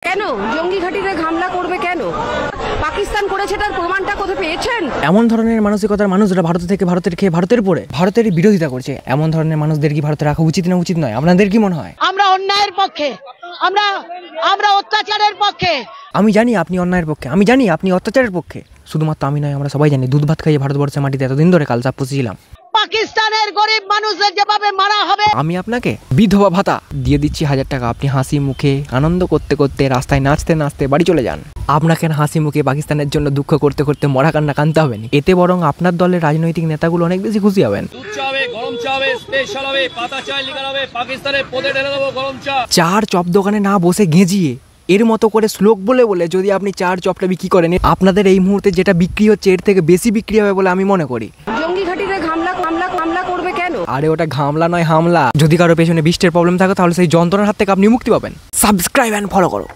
কেন জঙ্গি ঘাঁটিতে হামলা করবে কেন? পাকিস্তান করেছে, তার প্রমাণটা কোথায় পেয়েছেন? এমন ধরনের মানসিকতার মানুষরা ভারত থেকে ভারতের খেয়ে ভারতের পরে ভারতের বিরোধিতা করছে। এমন ধরনের মানুষদের কি ভারতে রাখা উচিত না উচিত নয়? আপনাদের কি মনে হয়? আমরা অন্যায়ের পক্ষে, আমরা অত্যাচারের পক্ষে। আমি জানি আপনি অন্যায়ের পক্ষে, আমি জানি আপনি অত্যাচারের পক্ষে। শুধুমাত্র আমি নয়, আমরা সবাই জানি দুধ ভাত খাইয়ে ভারতবর্ষের মাটিতে এতদিন ধরে কালচাপ পুষেছিলাম। পাকিস্তানের গরিব মানুষদের যেভাবে মারা হবে, আমি আপনাকে বিধবা ভাতা দিয়ে দিচ্ছি 1000 টাকা। আপনি হাসি মুখে আনন্দ করতে করতে রাস্তায় নাচতে নাচতে বাড়ি চলে যান। আপনাকে হাসি মুখে পাকিস্তানের জন্য দুঃখ করতে করতে মরা কান্না কানতে হবে না। এতে বরং আপনার দলের রাজনৈতিক নেতাগুলো অনেক বেশি খুশি হবেন। চার চপ দোকানে না বসে গেঁজিয়ে এর মতো করে শ্লোক বলে বলে যদি আপনি চার চপটা বিক্রি করেন, আপনাদের এই মুহূর্তে যেটা বিক্রি হচ্ছে এর থেকে বেশি বিক্রি হবে বলে আমি মনে করি। জঙ্গি ঘাঁটিতে হামলা করবে কেন? আরে ওটা ঘামলা নয়, হামলা। যদি কারো পেছনে বৃষ্টির প্রবলেম থাকে তাহলে সেই যন্ত্রণার হাত থেকে আপনি মুক্তি পাবেন। সাবস্ক্রাইব এন্ড ফলো করো।